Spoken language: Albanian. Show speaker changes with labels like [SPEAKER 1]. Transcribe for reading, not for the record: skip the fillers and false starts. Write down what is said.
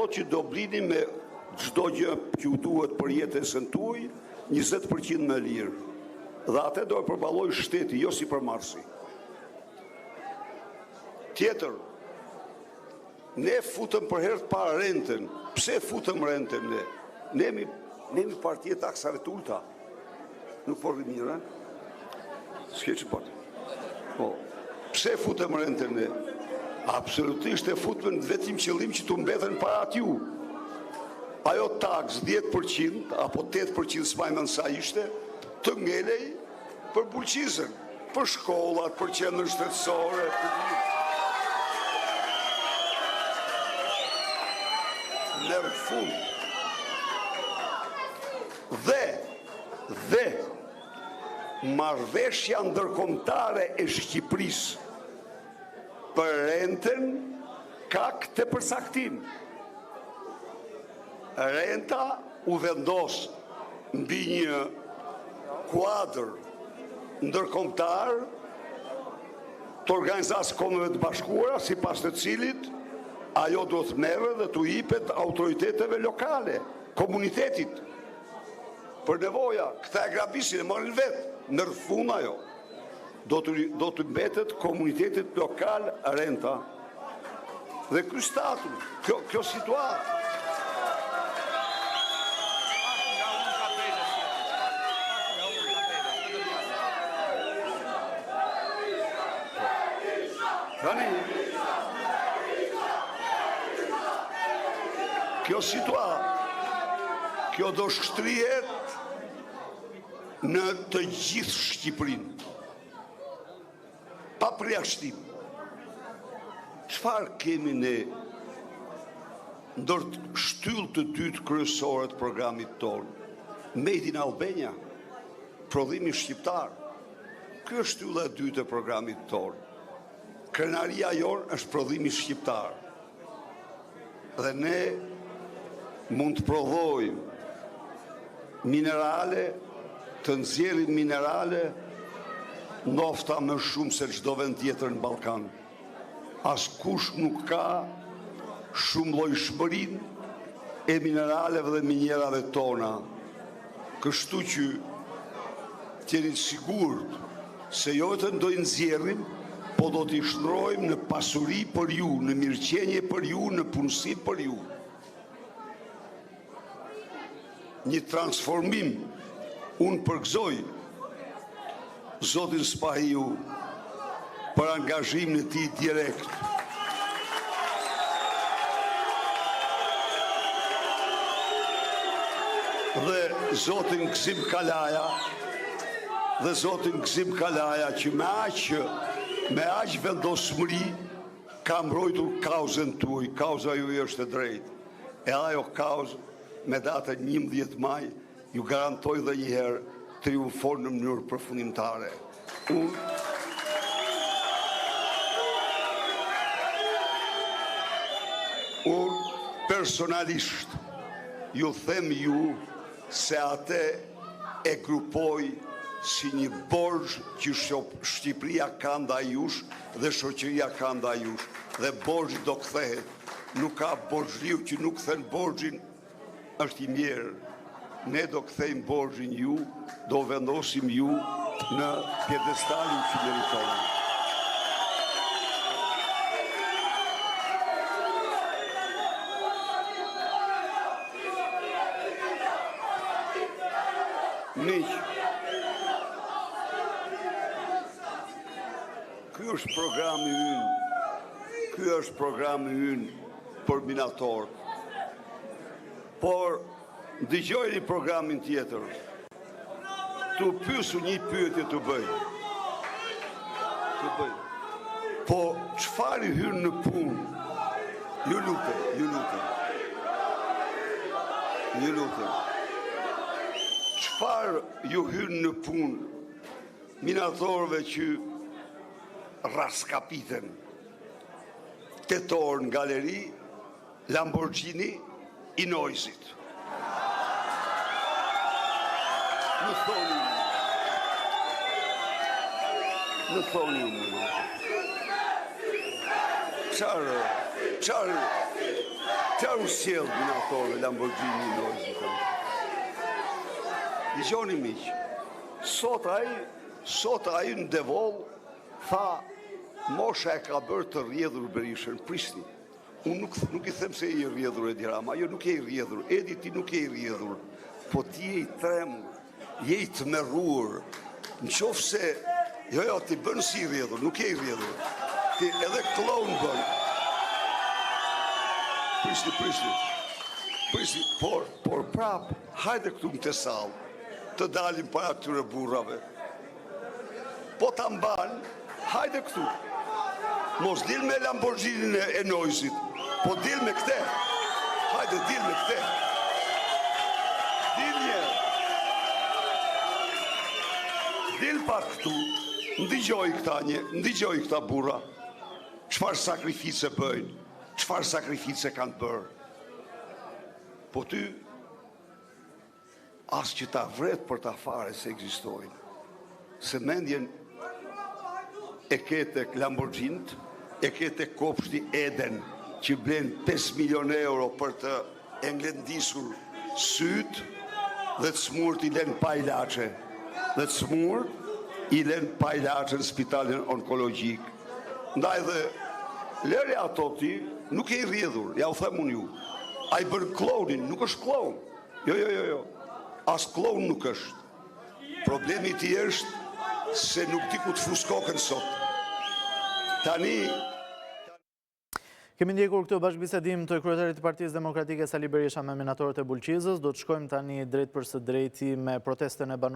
[SPEAKER 1] thot që do blini me çdo gjë që u duhet për jetesën tuaj 20% më lirë. Dhe atë do e përballoj shteti, jo si përmarrësi. Tjetër, ne futëm për herë të parë rentën. Pse futëm rentën ne? Ne jemi partia e taksave të ulta. Nuk po mirë, s'ke që po. Pse futëm rentën ne? Absolutisht e futëm vetëm qëllim që të mbetën para t'ju. Ajo taks 10% apo 8% s'majmën sa ishte, të ngelej për bulqizën, për shkollat, për qendrën shtetësore. Në fund. Dhe marrëveshja ndërkombëtare e Shqipërisë për rentën ka këtë përcaktim. Renta u vendos mbi një kuadër ndërkombëtar të Organizatës Kombeve të Bashkuara, sipas të cilit ajo do të merret dhe të jepet autoriteteve lokale, komunitetit. Për nevoja, këta e grabisin e marrin vetë, në rrëfund ajo. Do të mbetet komunitetit lokal renta. Dhe ky status, kjo situatë. Kjo situatë, kjo do shkëtrihet në të gjithë Shqipërinë, pa përjashtim. Çfarë kemi ne ndër shtyllë të dytë kryesore të programit tonë? Made in Albania, prodhimi shqiptar. Ky është shtylla e dytë e programit tonë. Krenaria jonë është prodhimi shqiptar. Dhe ne mund të prodhojmë minerale, të nxjerrim minerale, nofta më shumë se çdo vend tjetër në Ballkan. Askush nuk ka shumë llojshmërinë e mineraleve dhe minjerave tona. Kështu që t'jeni sigurt se jo vetëm do i nxjerrim, po do t'i shndrojmë në pasuri për ju, në mirëqenie për ju, në punësi për ju. Një transformim, unë përgëzoj Zotin Spahiu për angazhimin e tij direkt. Dhe Zotin Gzim Kalaja, që me aq vendosmëri ka mbrojtur kauzën tuaj. Kauza ju është e drejtë. E ajo kauzë me datën 11 maj ju garantoj dhe njëherë triumfon në mënyrë përfundimtare. Unë personalisht ju them ju se atë e grupoj si një borxh që Shqipëria ka ndaj jush dhe shoqëria ka ndaj jush. Dhe borxhi do kthehet. Nuk ka borxhliu që nuk kthen borxhin, është i mirë. Ne do kthejmë borxhin ju, do vendosim ju në pjedestalin që meritoni. Miq, ky është programi ynë për minatorët. Por dëgjojeni programin tjetër. Tu pyesu një pyetje të bëj. Po çfarë hyn në punë? Ju lutem. Çfarë ju hyn në punë minatorëve që raskapiten tetor në galeri Lamborghini i Noisit. Në thoni unë. Qarë? Qarë u sjellë binatorë Lamborghini Noise. Dijoni miq, sot ai në Devol tha mosha e ka bërë të rrjedhur Berishën, prishni. Unë nuk i them se i rrjedhur Edi Rama, jo nuk e i rrjedhur, Edi ti nuk e i rrjedhur, po ti je i tremur, je i tmerruar, në qoftë se, jo, ti bën si i rrjedhur, nuk e i rrjedhur, ti edhe klon bën. Prishni, por prap, hajde këtu në të sallë, të dalim para këtyre burrave. Po ta mban, hajde këtu. Mos dil me Lamborghinin e Noisit, po dil me këte. Hajde, dil me këte. Dil një. Dil pak këtu, ndigjoj këta burra. Çfarë sakrifice bëjnë, çfarë sakrifice kanë bërë. Po ty, as që ta vret për ta fare se ekzistojnë. Se mendjen e kete Lamborghinit, e kete kopshti Eden, që blen 5 milion euro për të englendisur syt, dhe të smurt i len pa ilaçe. Dhe të smurt i len pa ilaçe në spitalin onkologjik. Ndaj dhe, lere ato ti, nuk e i rrjedhur, ja u them unë ju. A i bërë klonin, nuk është klon. Jo. As klon nuk është. Problemi ti është se nuk di ku të fus kokën sot. Tani...
[SPEAKER 2] Kemi ndjekur këtë bashkëbisedim të kryetarit të Partisë Demokratike Sali Berisha me menatorët e Bulqizës. Do të shkojmë tani drejt për së drejti me protestën e banorëve